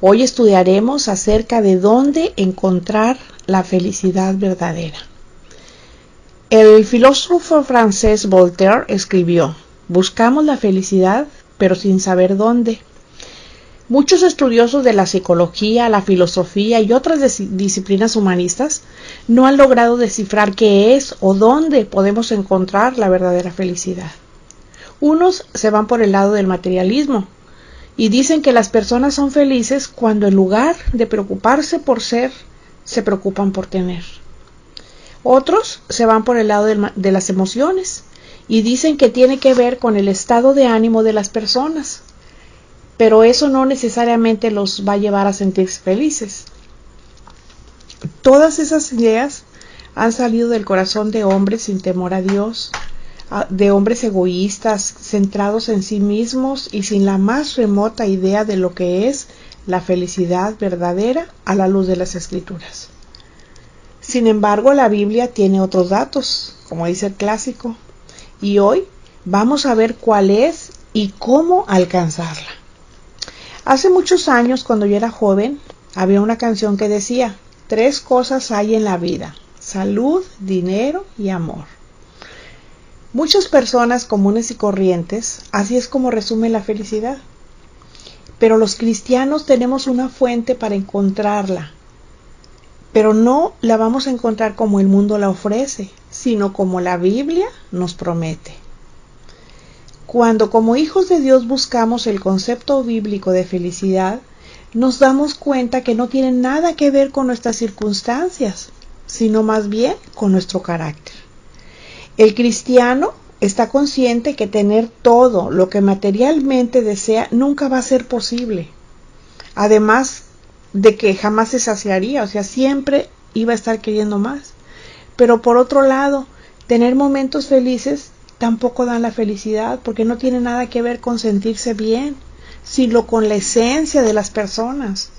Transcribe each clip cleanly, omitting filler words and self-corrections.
Hoy estudiaremos acerca de dónde encontrar la felicidad verdadera. El filósofo francés Voltaire escribió: buscamos la felicidad, pero sin saber dónde. Muchos estudiosos de la psicología, la filosofía y otras disciplinas humanistas no han logrado descifrar qué es o dónde podemos encontrar la verdadera felicidad. Unos se van por el lado del materialismo y dicen que las personas son felices cuando en lugar de preocuparse por ser, se preocupan por tener. Otros se van por el lado de las emociones y dicen que tiene que ver con el estado de ánimo de las personas, pero eso no necesariamente los va a llevar a sentirse felices. Todas esas ideas han salido del corazón de hombres sin temor a Dios, de hombres egoístas, centrados en sí mismos y sin la más remota idea de lo que es la felicidad verdadera a la luz de las Escrituras. Sin embargo, la Biblia tiene otros datos, como dice el clásico, y hoy vamos a ver cuál es y cómo alcanzarla. Hace muchos años, cuando yo era joven, había una canción que decía: 3 cosas hay en la vida: salud, dinero y amor. Muchas personas comunes y corrientes, así es como resumen la felicidad. Pero los cristianos tenemos una fuente para encontrarla, pero no la vamos a encontrar como el mundo la ofrece, sino como la Biblia nos promete. Cuando como hijos de Dios buscamos el concepto bíblico de felicidad, nos damos cuenta que no tiene nada que ver con nuestras circunstancias, sino más bien con nuestro carácter. El cristiano está consciente que tener todo lo que materialmente desea nunca va a ser posible. Además de que jamás se saciaría, o sea, siempre iba a estar queriendo más. Pero por otro lado, tener momentos felices tampoco dan la felicidad, porque no tiene nada que ver con sentirse bien, sino con la esencia de las personas.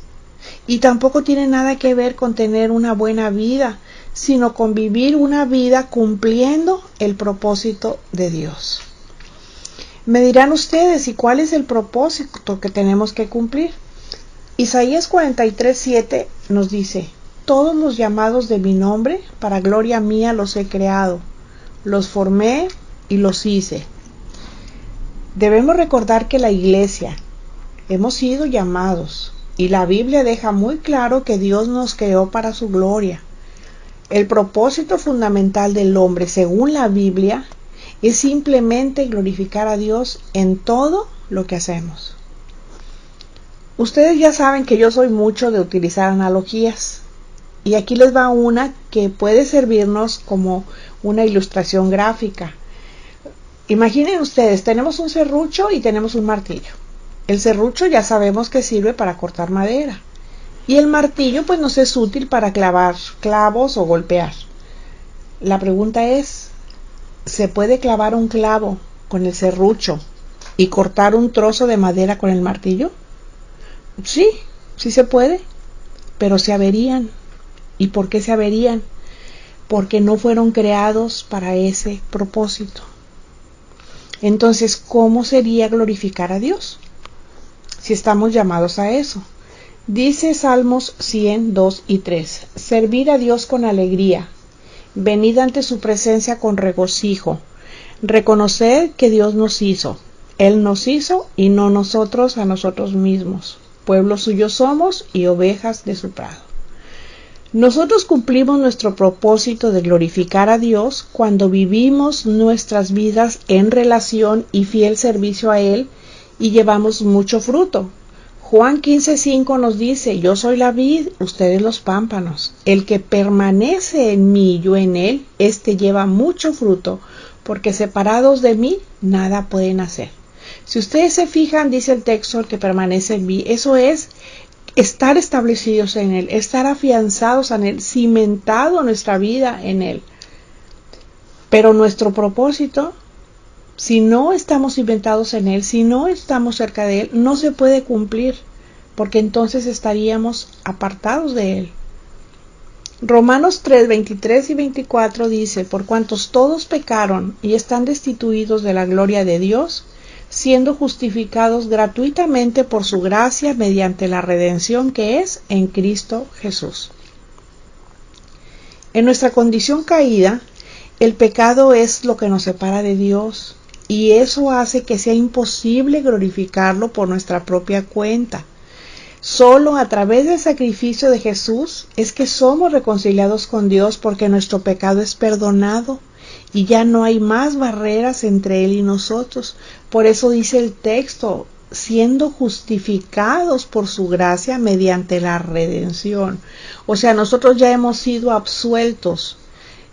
Y tampoco tiene nada que ver con tener una buena vida, sino con vivir una vida cumpliendo el propósito de Dios. Me dirán ustedes, ¿y cuál es el propósito que tenemos que cumplir? Isaías 43:7 nos dice: todos los llamados de mi nombre, para gloria mía los he creado, los formé y los hice. Debemos recordar que la iglesia hemos sido llamados, y la Biblia deja muy claro que Dios nos creó para su gloria. El propósito fundamental del hombre, según la Biblia, es simplemente glorificar a Dios en todo lo que hacemos. Ustedes ya saben que yo soy mucho de utilizar analogías, y aquí les va una que puede servirnos como una ilustración gráfica. Imaginen ustedes, tenemos un serrucho y tenemos un martillo. El serrucho ya sabemos que sirve para cortar madera, y el martillo pues nos es útil para clavar clavos o golpear. La pregunta es: ¿se puede clavar un clavo con el serrucho y cortar un trozo de madera con el martillo? Sí, sí se puede, pero se averían. ¿Y por qué se averían? Porque no fueron creados para ese propósito. Entonces, ¿cómo sería glorificar a Dios si estamos llamados a eso? Dice Salmos 100, 2 y 3: servir a Dios con alegría, venid ante su presencia con regocijo, reconocer que Dios nos hizo, Él nos hizo y no nosotros a nosotros mismos, pueblo suyo somos y ovejas de su prado. Nosotros cumplimos nuestro propósito de glorificar a Dios cuando vivimos nuestras vidas en relación y fiel servicio a Él y llevamos mucho fruto. Juan 15:5 nos dice: yo soy la vid, ustedes los pámpanos. El que permanece en mí y yo en él, éste lleva mucho fruto, porque separados de mí nada pueden hacer. Si ustedes se fijan, dice el texto: el que permanece en mí, eso es estar establecidos en Él, estar afianzados en Él, cimentado nuestra vida en Él. Pero nuestro propósito, si no estamos cimentados en Él, si no estamos cerca de Él, no se puede cumplir, porque entonces estaríamos apartados de Él. Romanos 3, 23 y 24 dice: por cuantos todos pecaron y están destituidos de la gloria de Dios, siendo justificados gratuitamente por su gracia mediante la redención que es en Cristo Jesús. En nuestra condición caída, el pecado es lo que nos separa de Dios, y eso hace que sea imposible glorificarlo por nuestra propia cuenta. Solo a través del sacrificio de Jesús es que somos reconciliados con Dios, porque nuestro pecado es perdonado y ya no hay más barreras entre Él y nosotros. Por eso dice el texto, siendo justificados por su gracia mediante la redención. O sea, nosotros ya hemos sido absueltos.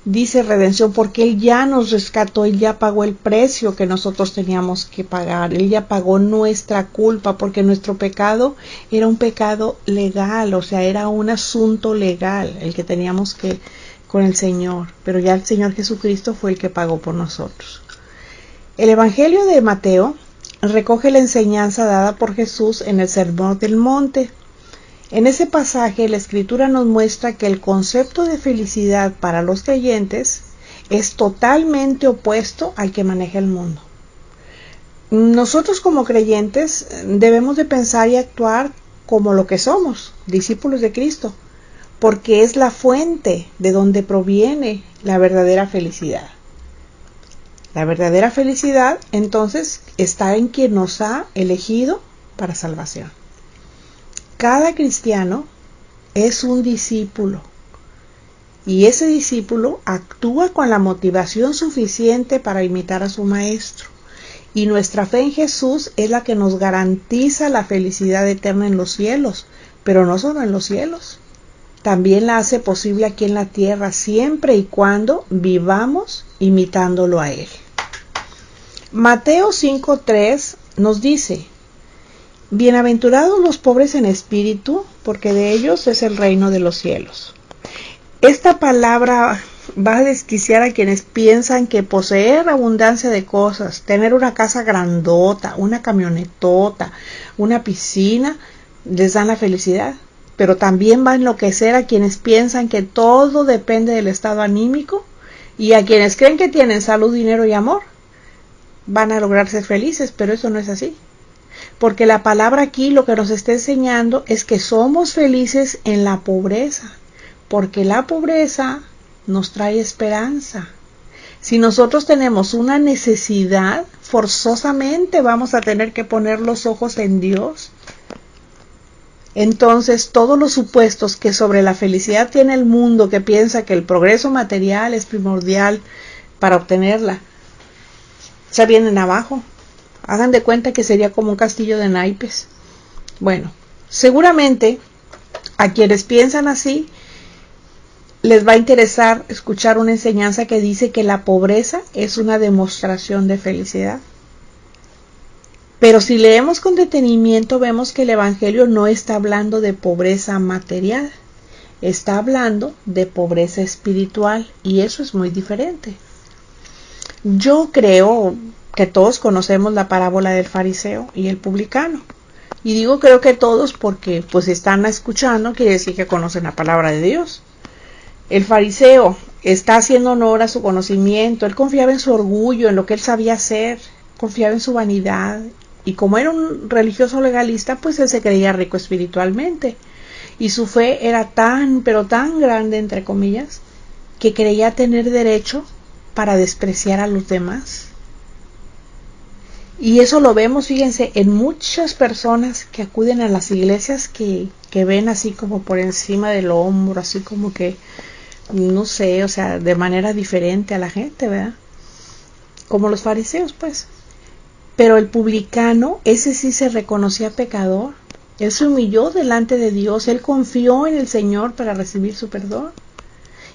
Dice redención porque Él ya nos rescató, Él ya pagó el precio que nosotros teníamos que pagar, Él ya pagó nuestra culpa, porque nuestro pecado era un pecado legal, o sea, era un asunto legal el que teníamos que con el Señor, pero ya el Señor Jesucristo fue el que pagó por nosotros. El Evangelio de Mateo recoge la enseñanza dada por Jesús en el Sermón del Monte. En ese pasaje la Escritura nos muestra que el concepto de felicidad para los creyentes es totalmente opuesto al que maneja el mundo. Nosotros como creyentes debemos de pensar y actuar como lo que somos, discípulos de Cristo, porque es la fuente de donde proviene la verdadera felicidad. La verdadera felicidad, entonces, está en quien nos ha elegido para salvación. Cada cristiano es un discípulo, y ese discípulo actúa con la motivación suficiente para imitar a su maestro. Y nuestra fe en Jesús es la que nos garantiza la felicidad eterna en los cielos, pero no solo en los cielos. También la hace posible aquí en la tierra, siempre y cuando vivamos imitándolo a Él. Mateo 5:3 nos dice: bienaventurados los pobres en espíritu, porque de ellos es el reino de los cielos. Esta palabra va a desquiciar a quienes piensan que poseer abundancia de cosas, tener una casa grandota, una camionetota, una piscina, les dan la felicidad. Pero también va a enloquecer a quienes piensan que todo depende del estado anímico, y a quienes creen que tienen salud, dinero y amor van a lograr ser felices, pero eso no es así. Porque la palabra aquí lo que nos está enseñando es que somos felices en la pobreza, porque la pobreza nos trae esperanza. Si nosotros tenemos una necesidad, forzosamente vamos a tener que poner los ojos en Dios. Entonces, todos los supuestos que sobre la felicidad tiene el mundo, que piensa que el progreso material es primordial para obtenerla, se vienen abajo. Hagan de cuenta que sería como un castillo de naipes. Bueno, seguramente a quienes piensan así les va a interesar escuchar una enseñanza que dice que la pobreza es una demostración de felicidad. Pero si leemos con detenimiento, vemos que el Evangelio no está hablando de pobreza material, está hablando de pobreza espiritual, y eso es muy diferente. Yo creo que todos conocemos la parábola del fariseo y el publicano. Y digo creo que todos porque pues están escuchando, quiere decir que conocen la palabra de Dios. El fariseo está haciendo honor a su conocimiento, él confiaba en su orgullo, en lo que él sabía hacer, confiaba en su vanidad, y como era un religioso legalista, pues él se creía rico espiritualmente, y su fe era tan, pero tan grande, entre comillas, que creía tener derecho para despreciar a los demás. Y eso lo vemos, fíjense, en muchas personas que acuden a las iglesias que ven así como por encima del hombro, así como que, no sé, o sea, de manera diferente a la gente, ¿verdad? Como los fariseos, pues. Pero el publicano, ese sí se reconocía pecador. Él se humilló delante de Dios, él confió en el Señor para recibir su perdón.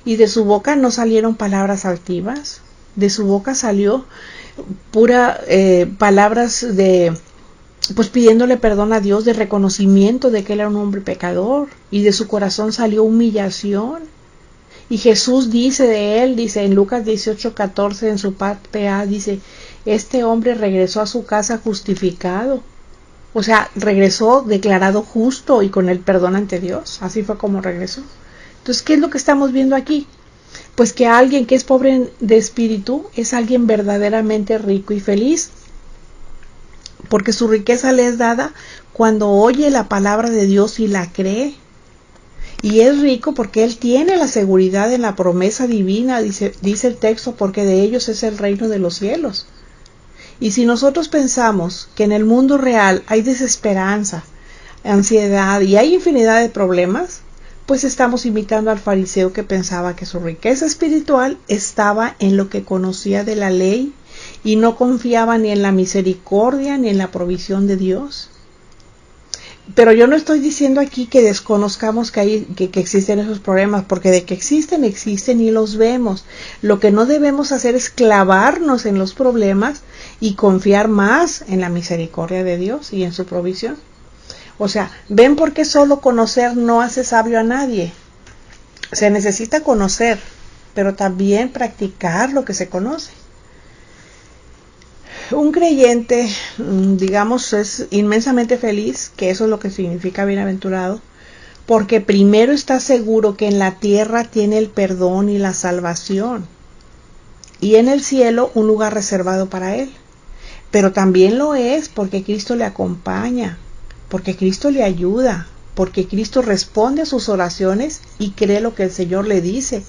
Y de su boca no salieron palabras altivas, de su boca salió pura palabras de, pues pidiéndole perdón a Dios, de reconocimiento de que él era un hombre pecador, y de su corazón salió humillación. Y Jesús dice de él, dice en Lucas 18:14, en su parte A, dice: este hombre regresó a su casa justificado. O sea, regresó declarado justo y con el perdón ante Dios. Así fue como regresó. Entonces, ¿qué es lo que estamos viendo aquí? Pues que alguien que es pobre de espíritu es alguien verdaderamente rico y feliz. porque su riqueza le es dada cuando oye la palabra de Dios y la cree. Y es rico porque él tiene la seguridad en la promesa divina, dice el texto, porque de ellos es el reino de los cielos. Y si nosotros pensamos que en el mundo real hay desesperanza, ansiedad y hay infinidad de problemas, pues estamos imitando al fariseo que pensaba que su riqueza espiritual estaba en lo que conocía de la ley y no confiaba ni en la misericordia ni en la provisión de Dios. Pero yo no estoy diciendo aquí que desconozcamos que existen esos problemas, porque de que existen y los vemos. Lo que no debemos hacer es clavarnos en los problemas y confiar más en la misericordia de Dios y en su provisión. O sea, ¿ven por qué solo conocer no hace sabio a nadie? Se necesita conocer, pero también practicar lo que se conoce. Un creyente, digamos, es inmensamente feliz, que eso es lo que significa bienaventurado, porque primero está seguro que en la tierra tiene el perdón y la salvación, y en el cielo un lugar reservado para él. Pero también lo es porque Cristo le acompaña, porque Cristo le ayuda, porque Cristo responde a sus oraciones y cree lo que el Señor le dice.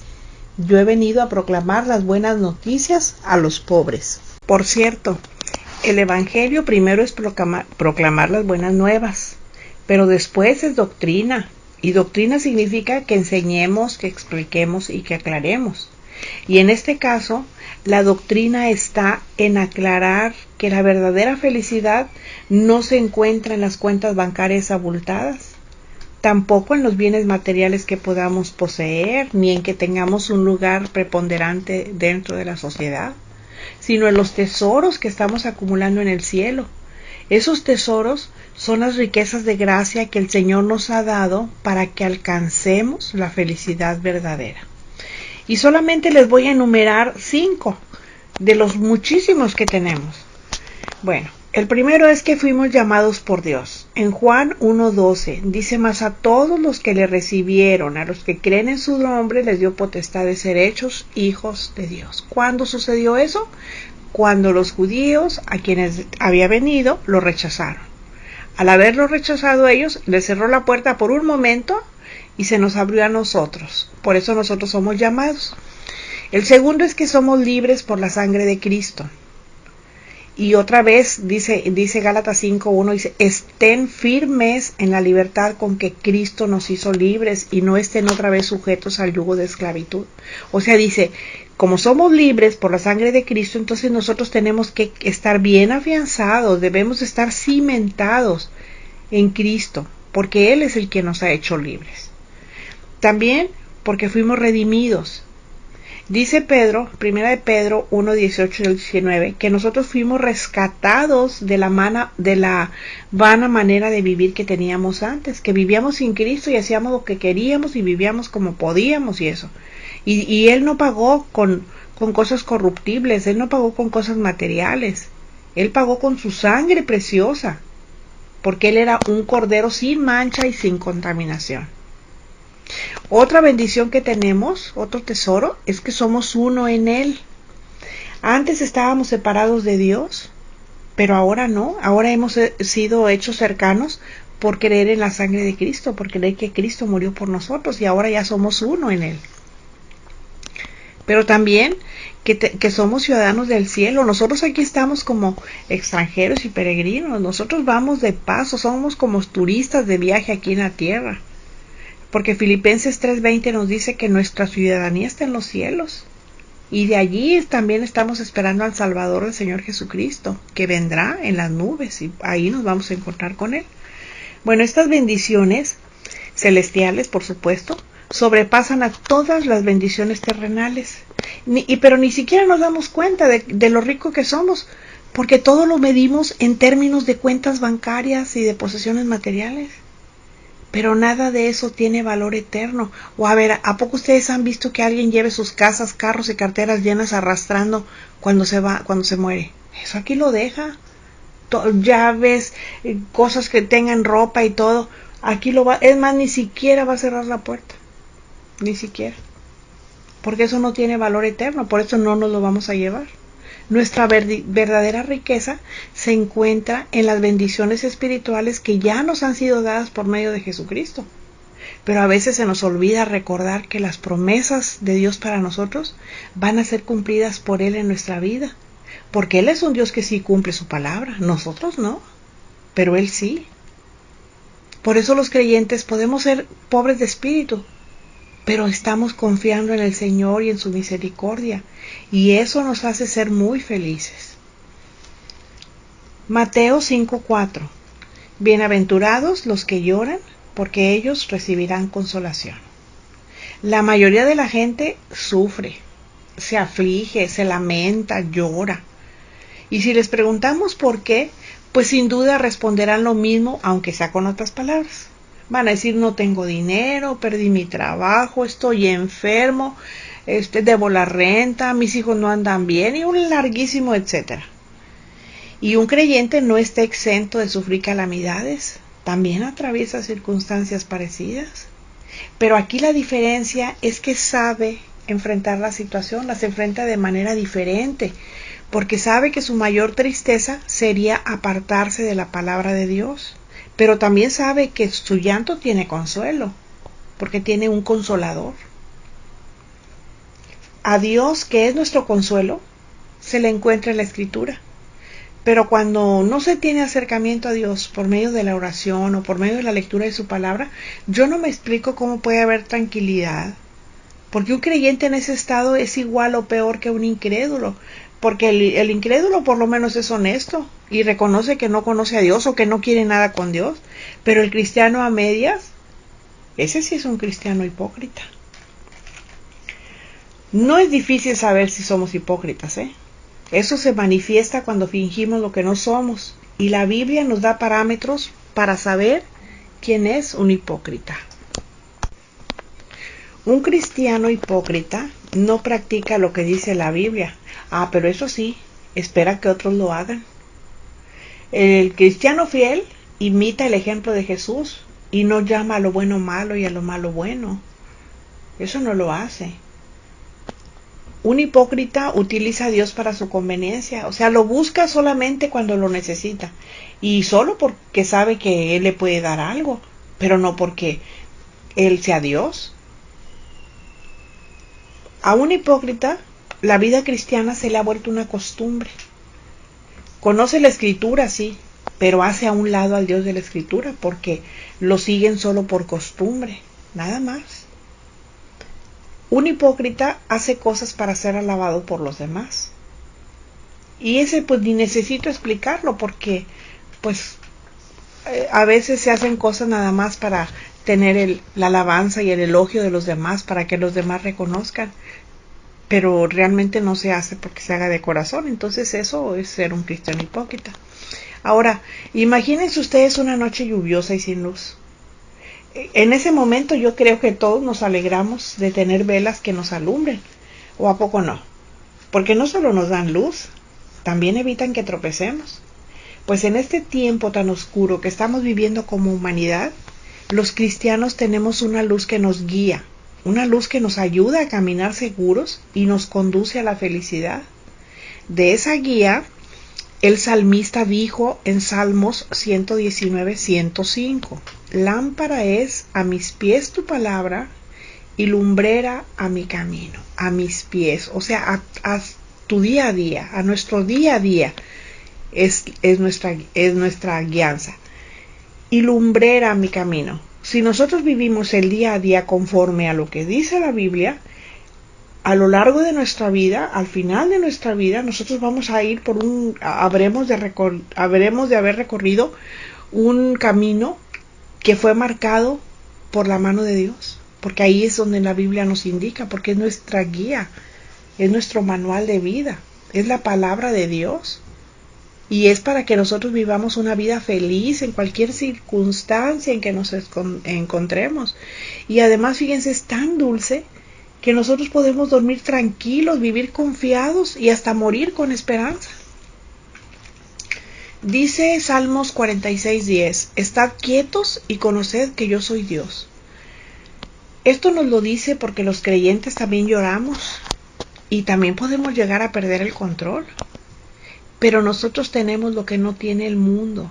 Yo he venido a proclamar las buenas noticias a los pobres. Por cierto, el Evangelio primero es proclamar las buenas nuevas, pero después es doctrina, y doctrina significa que enseñemos, que expliquemos y que aclaremos. Y en este caso, la doctrina está en aclarar que la verdadera felicidad no se encuentra en las cuentas bancarias abultadas, tampoco en los bienes materiales que podamos poseer, ni en que tengamos un lugar preponderante dentro de la sociedad, sino en los tesoros que estamos acumulando en el cielo. Esos tesoros son las riquezas de gracia que el Señor nos ha dado para que alcancemos la felicidad verdadera. Y solamente les voy a enumerar 5 de los muchísimos que tenemos. Bueno, el primero es que fuimos llamados por Dios. En Juan 1:12 dice: mas a todos los que le recibieron, a los que creen en su nombre, les dio potestad de ser hechos hijos de Dios. ¿Cuándo sucedió eso? Cuando los judíos, a quienes había venido, lo rechazaron. Al haberlo rechazado ellos, les cerró la puerta por un momento y se nos abrió a nosotros. Por eso nosotros somos llamados. El segundo es que somos libres por la sangre de Cristo. Y otra vez dice Gálatas 5:1, dice: estén firmes en la libertad con que Cristo nos hizo libres y no estén otra vez sujetos al yugo de esclavitud. O sea, dice, como somos libres por la sangre de Cristo, entonces nosotros tenemos que estar bien afianzados, debemos estar cimentados en Cristo, porque Él es el que nos ha hecho libres. También porque fuimos redimidos. Dice Pedro, 1 de Pedro 1:18 al 19, que nosotros fuimos rescatados de la vana manera de vivir que teníamos antes, que vivíamos sin Cristo y hacíamos lo que queríamos y vivíamos como podíamos y eso. Y Él no pagó con cosas corruptibles, Él no pagó con cosas materiales, Él pagó con su sangre preciosa, porque Él era un cordero sin mancha y sin contaminación. Otra bendición que tenemos, otro tesoro, es que somos uno en Él. Antes estábamos separados de Dios, pero ahora no. Ahora hemos sido hechos cercanos por creer en la sangre de Cristo, por creer que Cristo murió por nosotros y ahora ya somos uno en Él. Pero también que somos ciudadanos del cielo. Nosotros aquí estamos como extranjeros y peregrinos. Nosotros vamos de paso, somos como turistas de viaje aquí en la tierra. Porque Filipenses 3:20 nos dice que nuestra ciudadanía está en los cielos. Y de allí también estamos esperando al Salvador, el Señor Jesucristo, que vendrá en las nubes y ahí nos vamos a encontrar con Él. Bueno, estas bendiciones celestiales, por supuesto, sobrepasan a todas las bendiciones terrenales. Pero ni siquiera nos damos cuenta de lo rico que somos, porque todo lo medimos en términos de cuentas bancarias y de posesiones materiales. Pero nada de eso tiene valor eterno. O a ver, ¿a poco ustedes han visto que alguien lleve sus casas, carros y carteras llenas arrastrando cuando se muere? Eso aquí lo deja. Llaves, cosas que tengan ropa y todo. Aquí lo va, es más, ni siquiera va a cerrar la puerta. Ni siquiera. Porque eso no tiene valor eterno, por eso no nos lo vamos a llevar. Nuestra verdadera riqueza se encuentra en las bendiciones espirituales que ya nos han sido dadas por medio de Jesucristo. Pero a veces se nos olvida recordar que las promesas de Dios para nosotros van a ser cumplidas por Él en nuestra vida. Porque Él es un Dios que sí cumple su palabra, nosotros no, pero Él sí. Por eso los creyentes podemos ser pobres de espíritu, pero estamos confiando en el Señor y en su misericordia, y eso nos hace ser muy felices. Mateo 5:4. Bienaventurados los que lloran, porque ellos recibirán consolación. La mayoría de la gente sufre, se aflige, se lamenta, llora. Y si les preguntamos por qué, pues sin duda responderán lo mismo, aunque sea con otras palabras. Van a decir: no tengo dinero, perdí mi trabajo, estoy enfermo, debo la renta, mis hijos no andan bien, y un larguísimo etcétera. Y un creyente no está exento de sufrir calamidades, también atraviesa circunstancias parecidas. Pero aquí la diferencia es que sabe enfrentar la situación, las enfrenta de manera diferente, porque sabe que su mayor tristeza sería apartarse de la palabra de Dios. Pero también sabe que su llanto tiene consuelo, porque tiene un consolador. A Dios, que es nuestro consuelo, se le encuentra en la Escritura. Pero cuando no se tiene acercamiento a Dios por medio de la oración o por medio de la lectura de su palabra, yo no me explico cómo puede haber tranquilidad. Porque un creyente en ese estado es igual o peor que un incrédulo. Porque el incrédulo por lo menos es honesto y reconoce que no conoce a Dios o que no quiere nada con Dios. Pero el cristiano a medias, ese sí es un cristiano hipócrita. No es difícil saber si somos hipócritas, Eso se manifiesta cuando fingimos lo que no somos. Y la Biblia nos da parámetros para saber quién es un hipócrita. Un cristiano hipócrita no practica lo que dice la Biblia. Pero eso sí, espera que otros lo hagan. El cristiano fiel imita el ejemplo de Jesús y no llama a lo bueno malo y a lo malo bueno. Eso no lo hace. Un hipócrita utiliza a Dios para su conveniencia, o sea, lo busca solamente cuando lo necesita y solo porque sabe que Él le puede dar algo, pero no porque Él sea Dios. A un hipócrita, la vida cristiana se le ha vuelto una costumbre. Conoce la Escritura, sí, pero hace a un lado al Dios de la Escritura porque lo siguen solo por costumbre, nada más. Un hipócrita hace cosas para ser alabado por los demás. Y ese pues ni necesito explicarlo porque pues a veces se hacen cosas nada más para tener la alabanza y el elogio de los demás, para que los demás reconozcan. Pero realmente no se hace porque se haga de corazón. Entonces eso es ser un cristiano hipócrita. Ahora, imagínense ustedes una noche lluviosa y sin luz. En ese momento yo creo que todos nos alegramos de tener velas que nos alumbren. ¿O a poco no? Porque no solo nos dan luz, también evitan que tropecemos. Pues en este tiempo tan oscuro que estamos viviendo como humanidad, los cristianos tenemos una luz que nos guía, una luz que nos ayuda a caminar seguros y nos conduce a la felicidad. De esa guía, el salmista dijo en Salmos 119:105: lámpara es a mis pies tu palabra y lumbrera a mi camino. A mis pies, o sea, a tu día a día, a nuestro día a día es nuestra guianza. Y lumbrera a mi camino. Si nosotros vivimos el día a día conforme a lo que dice la Biblia, a lo largo de nuestra vida, al final de nuestra vida, nosotros vamos a ir por habremos de haber recorrido un camino que fue marcado por la mano de Dios, porque ahí es donde la Biblia nos indica, porque es nuestra guía, es nuestro manual de vida, es la palabra de Dios, y es para que nosotros vivamos una vida feliz en cualquier circunstancia en que nos encontremos. Y además, fíjense, es tan dulce que nosotros podemos dormir tranquilos, vivir confiados y hasta morir con esperanza. Dice Salmos 46:10: estad quietos y conoced que yo soy Dios. Esto nos lo dice porque los creyentes también lloramos y también podemos llegar a perder el control. Pero nosotros tenemos lo que no tiene el mundo.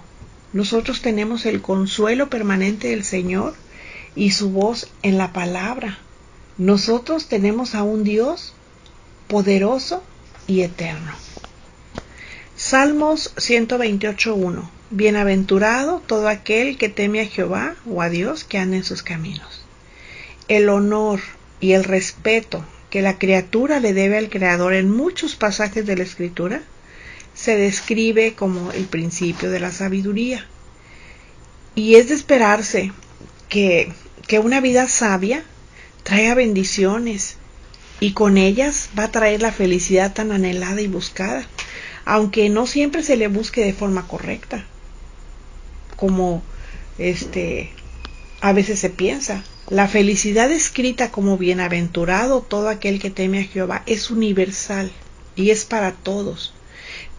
Nosotros tenemos el consuelo permanente del Señor y su voz en la palabra. Nosotros tenemos a un Dios poderoso y eterno. Salmos 128:1. Bienaventurado todo aquel que teme a Jehová o a Dios, que anda en sus caminos. El honor y el respeto que la criatura le debe al Creador en muchos pasajes de la Escritura se describe como el principio de la sabiduría. Y es de esperarse que una vida sabia traiga bendiciones y con ellas va a traer la felicidad tan anhelada y buscada, aunque no siempre se le busque de forma correcta, como a veces se piensa. La felicidad escrita como bienaventurado todo aquel que teme a Jehová es universal y es para todos.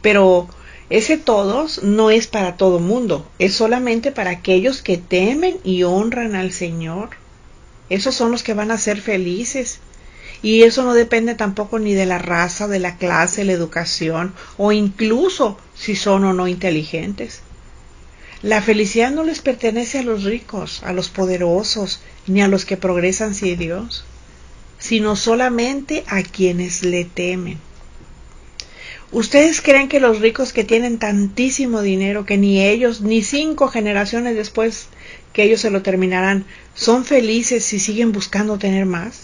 Pero ese todos no es para todo mundo, es solamente para aquellos que temen y honran al Señor. Esos son los que van a ser felices. Y eso no depende tampoco ni de la raza, de la clase, la educación, o incluso si son o no inteligentes. La felicidad no les pertenece a los ricos, a los poderosos, ni a los que progresan sin Dios, sino solamente a quienes le temen. ¿Ustedes creen que los ricos que tienen tantísimo dinero, que ni ellos, ni 5 generaciones después que ellos se lo terminarán, son felices si siguen buscando tener más?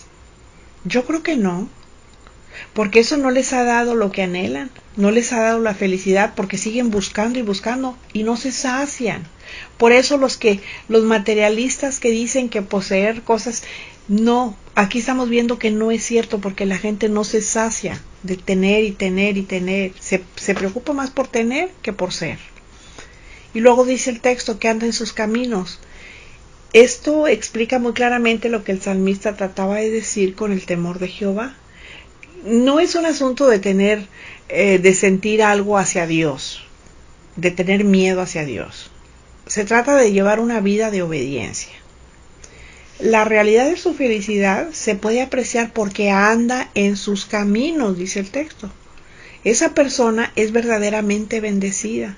Yo creo que no, porque eso no les ha dado lo que anhelan, no les ha dado la felicidad, porque siguen buscando y buscando y no se sacian. Por eso los materialistas que dicen que poseer cosas, no, aquí estamos viendo que no es cierto, porque la gente no se sacia de tener y tener y tener, se preocupa más por tener que por ser. Y luego dice el texto que anda en sus caminos. Esto explica muy claramente lo que el salmista trataba de decir con el temor de Jehová. No es un asunto de de sentir algo hacia Dios, de tener miedo hacia Dios. Se trata de llevar una vida de obediencia. La realidad de su felicidad se puede apreciar porque anda en sus caminos, dice el texto. Esa persona es verdaderamente bendecida.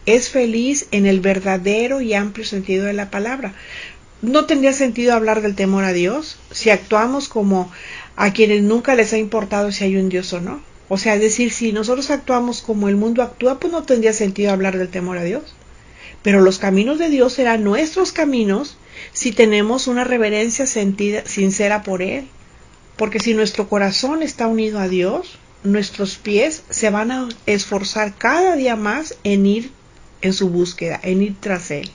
Es feliz en el verdadero y amplio sentido de la palabra. No tendría sentido hablar del temor a Dios si actuamos como a quienes nunca les ha importado si hay un Dios o no. O sea, es decir, si nosotros actuamos como el mundo actúa, pues no tendría sentido hablar del temor a Dios. Pero los caminos de Dios serán nuestros caminos si tenemos una reverencia sincera por Él. Porque si nuestro corazón está unido a Dios, nuestros pies se van a esforzar cada día más en ir en su búsqueda, en ir tras Él.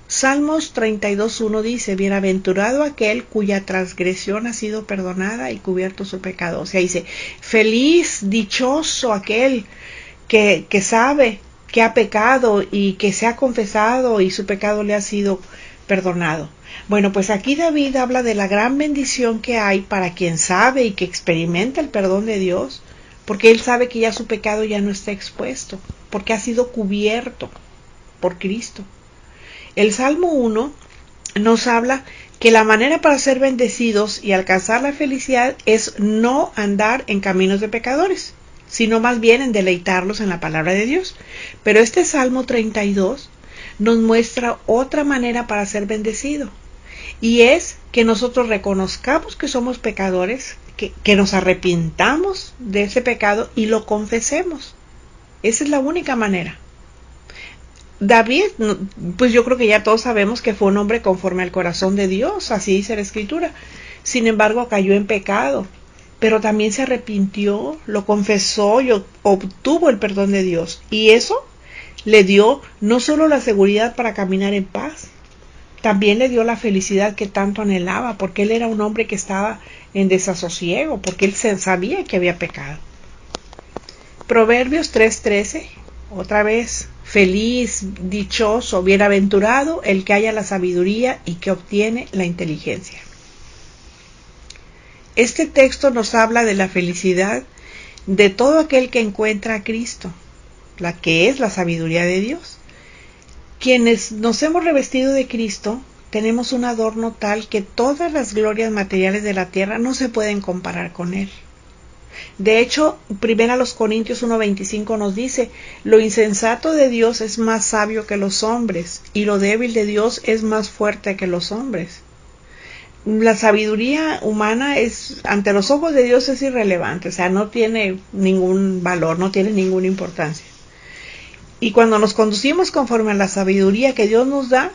Salmos 32:1 dice, bienaventurado aquel cuya transgresión ha sido perdonada y cubierto su pecado. O sea, dice, feliz, dichoso aquel que sabe que ha pecado y que se ha confesado y su pecado le ha sido perdonado. Bueno, pues aquí David habla de la gran bendición que hay para quien sabe y que experimenta el perdón de Dios, porque él sabe que ya su pecado ya no está expuesto, porque ha sido cubierto por Cristo. El Salmo 1 nos habla que la manera para ser bendecidos y alcanzar la felicidad es no andar en caminos de pecadores, sino más bien en deleitarlos en la palabra de Dios. Pero este Salmo 32 nos muestra otra manera para ser bendecido, y es que nosotros reconozcamos que somos pecadores, que nos arrepintamos de ese pecado y lo confesemos. Esa es la única manera. David, pues yo creo que ya todos sabemos que fue un hombre conforme al corazón de Dios, así dice la Escritura. Sin embargo, cayó en pecado, pero también se arrepintió, lo confesó y obtuvo el perdón de Dios. Y eso le dio no solo la seguridad para caminar en paz, también le dio la felicidad que tanto anhelaba, porque él era un hombre que estaba en desasosiego, porque él sabía que había pecado. Proverbios 3:13, otra vez, feliz, dichoso, bienaventurado el que halla la sabiduría y que obtiene la inteligencia. Este texto nos habla de la felicidad de todo aquel que encuentra a Cristo, la que es la sabiduría de Dios. Quienes nos hemos revestido de Cristo, tenemos un adorno tal que todas las glorias materiales de la tierra no se pueden comparar con Él. De hecho, 1 Corintios 1:25 nos dice: lo insensato de Dios es más sabio que los hombres, y lo débil de Dios es más fuerte que los hombres. La sabiduría humana ante los ojos de Dios es irrelevante, o sea, no tiene ningún valor, no tiene ninguna importancia. Y cuando nos conducimos conforme a la sabiduría que Dios nos da,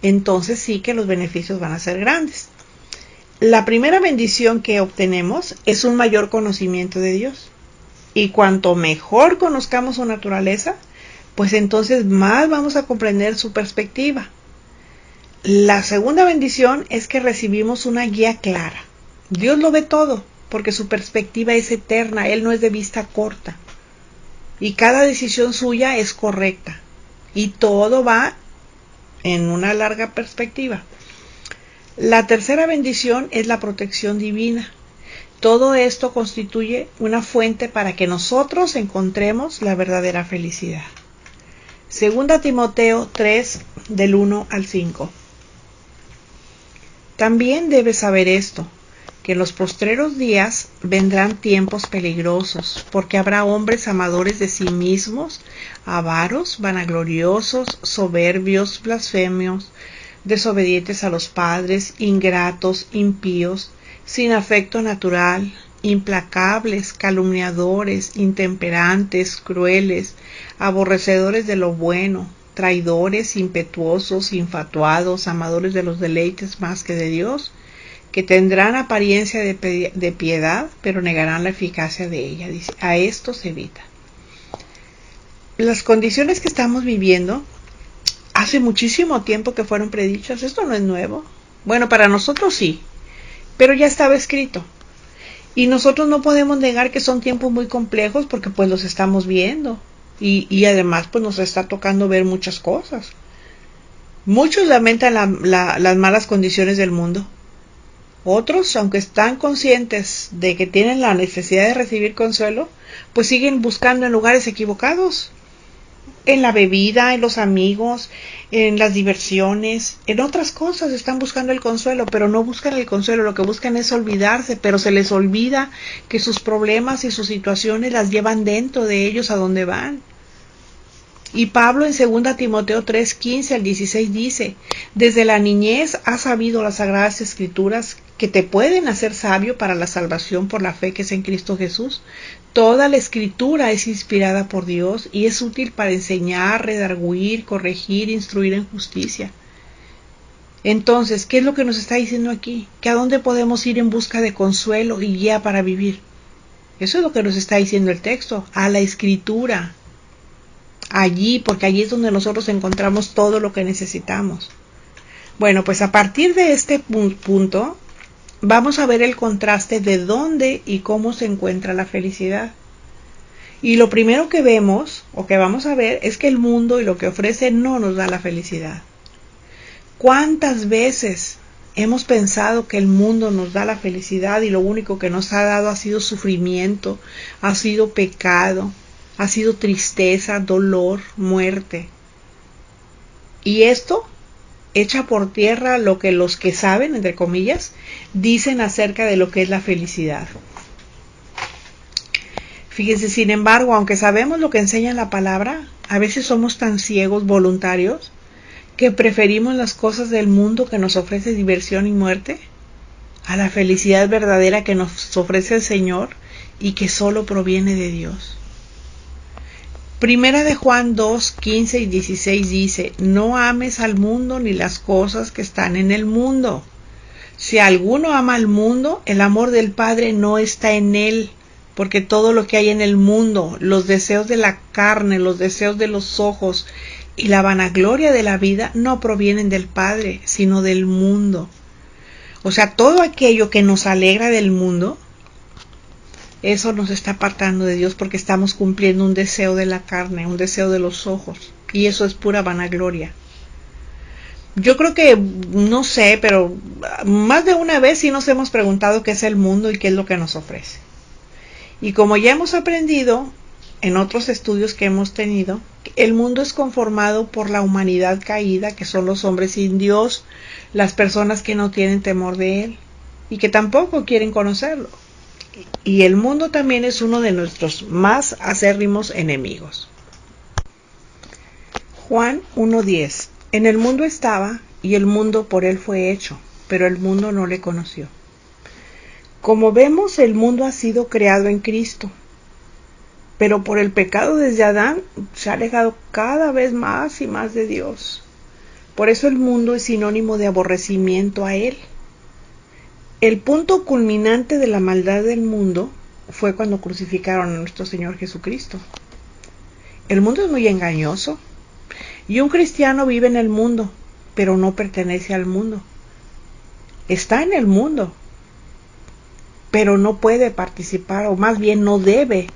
entonces sí que los beneficios van a ser grandes. La primera bendición que obtenemos es un mayor conocimiento de Dios. Y cuanto mejor conozcamos su naturaleza, pues entonces más vamos a comprender su perspectiva. La segunda bendición es que recibimos una guía clara. Dios lo ve todo, porque su perspectiva es eterna, Él no es de vista corta. Y cada decisión suya es correcta. Y todo va en una larga perspectiva. La tercera bendición es la protección divina. Todo esto constituye una fuente para que nosotros encontremos la verdadera felicidad. Segunda Timoteo 3, del 1 al 5. También debes saber esto, que en los postreros días vendrán tiempos peligrosos, porque habrá hombres amadores de sí mismos, avaros, vanagloriosos, soberbios, blasfemios, desobedientes a los padres, ingratos, impíos, sin afecto natural, implacables, calumniadores, intemperantes, crueles, aborrecedores de lo bueno, traidores, impetuosos, infatuados, amadores de los deleites más que de Dios, que tendrán apariencia de piedad, pero negarán la eficacia de ella. Dice, a estos evita. Las condiciones que estamos viviendo hace muchísimo tiempo que fueron predichas. Esto no es nuevo. Bueno, para nosotros sí, pero ya estaba escrito. Y nosotros no podemos negar que son tiempos muy complejos porque pues los estamos viendo. Y además pues nos está tocando ver muchas cosas. Muchos lamentan las malas condiciones del mundo. Otros, aunque están conscientes de que tienen la necesidad de recibir consuelo, pues siguen buscando en lugares equivocados. En la bebida, en los amigos, en las diversiones, en otras cosas están buscando el consuelo, pero no buscan el consuelo, lo que buscan es olvidarse, pero se les olvida que sus problemas y sus situaciones las llevan dentro de ellos a donde van. Y Pablo en 2 Timoteo 3, 15 al 16 dice: desde la niñez has sabido las sagradas escrituras que te pueden hacer sabio para la salvación por la fe que es en Cristo Jesús. Toda la escritura es inspirada por Dios y es útil para enseñar, redarguir, corregir, instruir en justicia. Entonces, ¿qué es lo que nos está diciendo aquí? ¿Que a dónde podemos ir en busca de consuelo y guía para vivir? Eso es lo que nos está diciendo el texto, a la escritura. Allí, porque allí es donde nosotros encontramos todo lo que necesitamos. Bueno, pues a partir de este punto, vamos a ver el contraste de dónde y cómo se encuentra la felicidad. Y lo primero que vemos, o que vamos a ver, es que el mundo y lo que ofrece no nos da la felicidad. ¿Cuántas veces hemos pensado que el mundo nos da la felicidad y lo único que nos ha dado ha sido sufrimiento, ha sido pecado, ha sido tristeza, dolor, muerte? Y esto echa por tierra lo que los que saben, entre comillas, dicen acerca de lo que es la felicidad. Fíjense, sin embargo, aunque sabemos lo que enseña la palabra, a veces somos tan ciegos voluntarios que preferimos las cosas del mundo que nos ofrece diversión y muerte a la felicidad verdadera que nos ofrece el Señor y que solo proviene de Dios. Primera de Juan 2, 15 y 16 dice: no ames al mundo ni las cosas que están en el mundo. Si alguno ama al mundo, el amor del Padre no está en él, porque todo lo que hay en el mundo, los deseos de la carne, los deseos de los ojos y la vanagloria de la vida no provienen del Padre, sino del mundo. O sea, todo aquello que nos alegra del mundo, eso nos está apartando de Dios porque estamos cumpliendo un deseo de la carne, un deseo de los ojos, y eso es pura vanagloria. Yo creo que, no sé, pero más de una vez sí nos hemos preguntado qué es el mundo y qué es lo que nos ofrece. Y como ya hemos aprendido en otros estudios que hemos tenido, el mundo es conformado por la humanidad caída, que son los hombres sin Dios, las personas que no tienen temor de Él y que tampoco quieren conocerlo. y el mundo también es uno de nuestros más acérrimos enemigos. Juan 1:10. En el mundo estaba, y el mundo por él fue hecho, pero el mundo no le conoció. Como vemos, el mundo ha sido creado en Cristo, pero por el pecado desde Adán se ha alejado cada vez más y más de Dios. Por eso el mundo es sinónimo de aborrecimiento a Él. El punto culminante de la maldad del mundo fue cuando crucificaron a nuestro Señor Jesucristo. El mundo es muy engañoso, y un cristiano vive en el mundo, pero no pertenece al mundo. Está en el mundo, pero no puede participar, o más bien no debe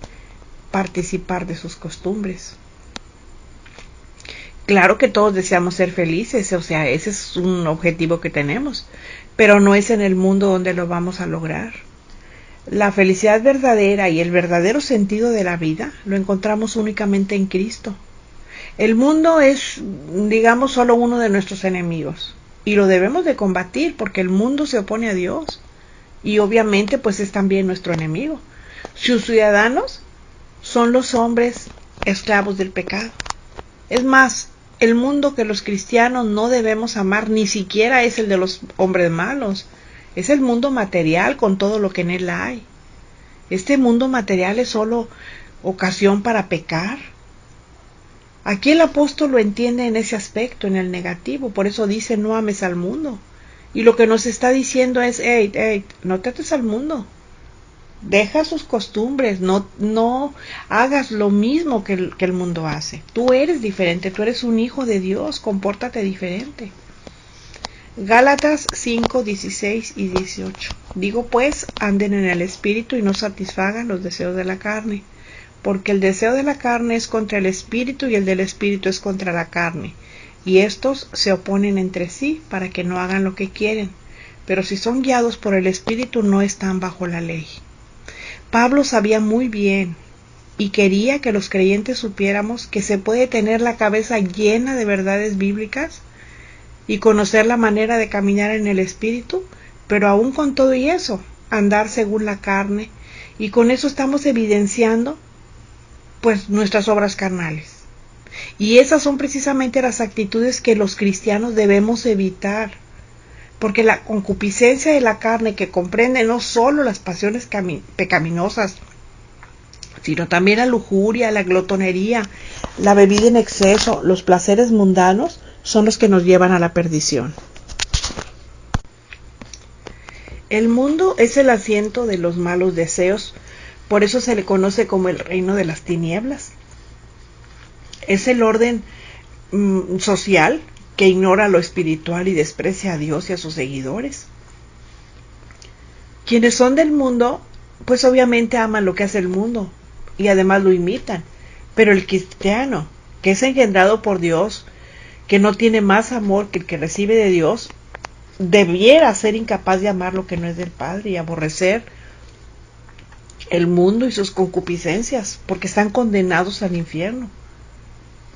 participar de sus costumbres. Claro que todos deseamos ser felices, o sea, ese es un objetivo que tenemos, pero no es en el mundo donde lo vamos a lograr. La felicidad verdadera y el verdadero sentido de la vida lo encontramos únicamente en Cristo. El mundo es, digamos, solo uno de nuestros enemigos, y lo debemos de combatir porque el mundo se opone a Dios, y obviamente pues es también nuestro enemigo. Sus ciudadanos son los hombres esclavos del pecado. Es más, el mundo que los cristianos no debemos amar ni siquiera es el de los hombres malos, es el mundo material con todo lo que en él hay. Este mundo material es solo ocasión para pecar. Aquí el apóstol lo entiende en ese aspecto, en el negativo, por eso dice no ames al mundo. Y lo que nos está diciendo es, hey, no trates al mundo. Deja sus costumbres, no hagas lo mismo que el mundo hace. Tú eres diferente, tú eres un hijo de Dios, compórtate diferente. Gálatas 5:16 y 18. Digo pues, anden en el espíritu y no satisfagan los deseos de la carne, porque el deseo de la carne es contra el espíritu y el del espíritu es contra la carne, y estos se oponen entre sí para que no hagan lo que quieren, pero si son guiados por el espíritu no están bajo la ley. Pablo sabía muy bien y quería que los creyentes supiéramos que se puede tener la cabeza llena de verdades bíblicas y conocer la manera de caminar en el espíritu, pero aún con todo y eso, andar según la carne, y con eso estamos evidenciando pues nuestras obras carnales. Y esas son precisamente las actitudes que los cristianos debemos evitar, porque la concupiscencia de la carne, que comprende no solo las pasiones pecaminosas, sino también la lujuria, la glotonería, la bebida en exceso, los placeres mundanos, son los que nos llevan a la perdición. El mundo es el asiento de los malos deseos, por eso se le conoce como el reino de las tinieblas. Es el orden social que ignora lo espiritual y desprecia a Dios y a sus seguidores. Quienes son del mundo, pues obviamente aman lo que hace el mundo y además lo imitan, pero el cristiano, que es engendrado por Dios, que no tiene más amor que el que recibe de Dios, debiera ser incapaz de amar lo que no es del Padre y aborrecer el mundo y sus concupiscencias, porque están condenados al infierno.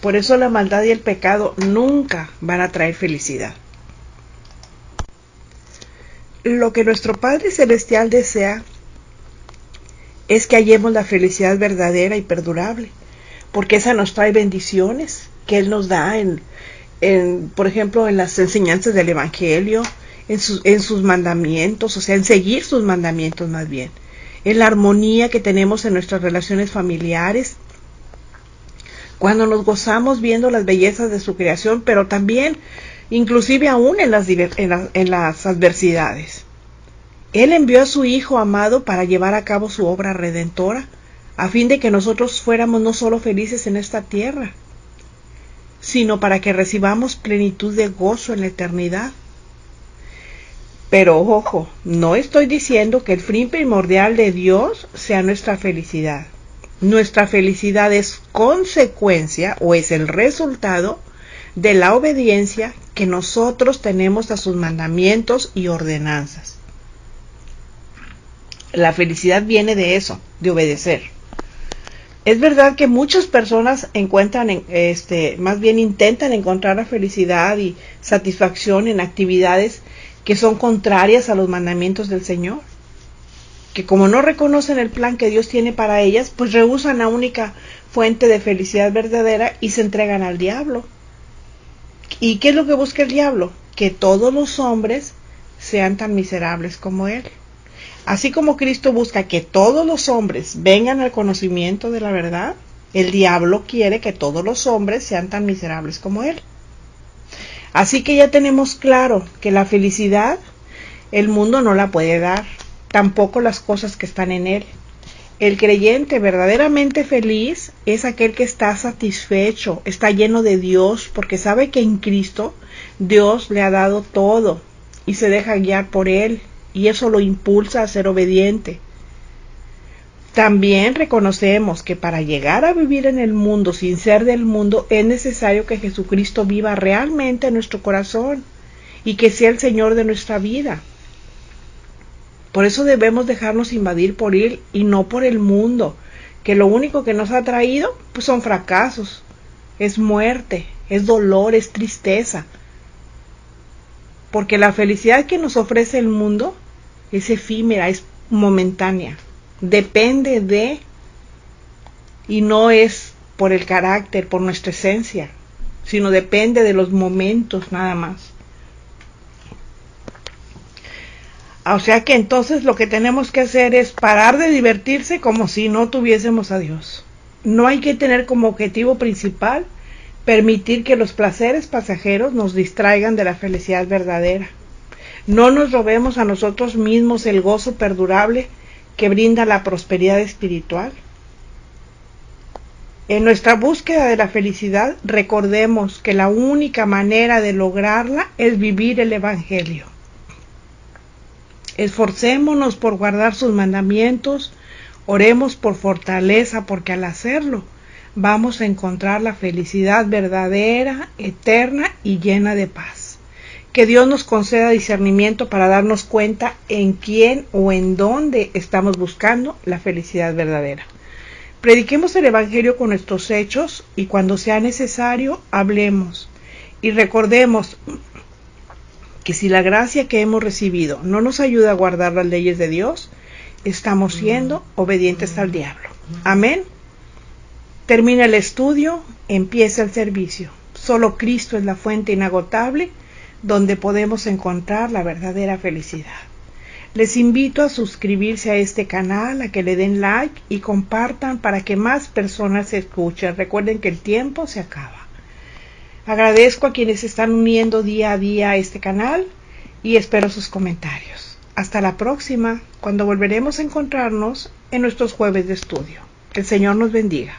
Por eso la maldad y el pecado nunca van a traer felicidad. Lo que nuestro Padre Celestial desea es que hallemos la felicidad verdadera y perdurable, porque esa nos trae bendiciones que Él nos da por ejemplo, en las enseñanzas del Evangelio, en sus mandamientos, o sea, en seguir sus mandamientos más bien, en la armonía que tenemos en nuestras relaciones familiares, cuando nos gozamos viendo las bellezas de su creación, pero también, inclusive aún en las adversidades. Él envió a su Hijo amado para llevar a cabo su obra redentora, a fin de que nosotros fuéramos no solo felices en esta tierra, sino para que recibamos plenitud de gozo en la eternidad. Pero ojo, no estoy diciendo que el fin primordial de Dios sea nuestra felicidad. Nuestra felicidad es consecuencia o es el resultado de la obediencia que nosotros tenemos a sus mandamientos y ordenanzas. La felicidad viene de eso, de obedecer. Es verdad que muchas personas más bien intentan encontrar la felicidad y satisfacción en actividades que son contrarias a los mandamientos del Señor, que como no reconocen el plan que Dios tiene para ellas, pues rehúsan la única fuente de felicidad verdadera y se entregan al diablo. ¿Y qué es lo que busca el diablo? Que todos los hombres sean tan miserables como él. Así como Cristo busca que todos los hombres vengan al conocimiento de la verdad, el diablo quiere que todos los hombres sean tan miserables como él. Así que ya tenemos claro que la felicidad el mundo no la puede dar, tampoco las cosas que están en él. El creyente verdaderamente feliz es aquel que está satisfecho, está lleno de Dios, porque sabe que en Cristo Dios le ha dado todo y se deja guiar por Él, y eso lo impulsa a ser obediente. También reconocemos que para llegar a vivir en el mundo sin ser del mundo es necesario que Jesucristo viva realmente en nuestro corazón y que sea el Señor de nuestra vida. Por eso debemos dejarnos invadir por Él y no por el mundo, que lo único que nos ha traído pues son fracasos, es muerte, es dolor, es tristeza. Porque la felicidad que nos ofrece el mundo es efímera, es momentánea, depende de y no es por el carácter, por nuestra esencia, sino depende de los momentos nada más. O sea que entonces lo que tenemos que hacer es parar de divertirse como si no tuviésemos a Dios. No hay que tener como objetivo principal permitir que los placeres pasajeros nos distraigan de la felicidad verdadera. No nos robemos a nosotros mismos el gozo perdurable que brinda la prosperidad espiritual. En nuestra búsqueda de la felicidad, recordemos que la única manera de lograrla es vivir el Evangelio. Esforcémonos por guardar sus mandamientos, oremos por fortaleza, porque al hacerlo vamos a encontrar la felicidad verdadera, eterna y llena de paz. Que Dios nos conceda discernimiento para darnos cuenta en quién o en dónde estamos buscando la felicidad verdadera. Prediquemos el Evangelio con nuestros hechos y cuando sea necesario, hablemos. Y recordemos que si la gracia que hemos recibido no nos ayuda a guardar las leyes de Dios, estamos siendo obedientes al diablo. Amén. Termina el estudio, empieza el servicio. Solo Cristo es la fuente inagotable donde podemos encontrar la verdadera felicidad. Les invito a suscribirse a este canal, a que le den like y compartan para que más personas se escuchen. Recuerden que el tiempo se acaba. Agradezco a quienes se están uniendo día a día a este canal y espero sus comentarios. Hasta la próxima, cuando volveremos a encontrarnos en nuestros jueves de estudio. Que el Señor nos bendiga.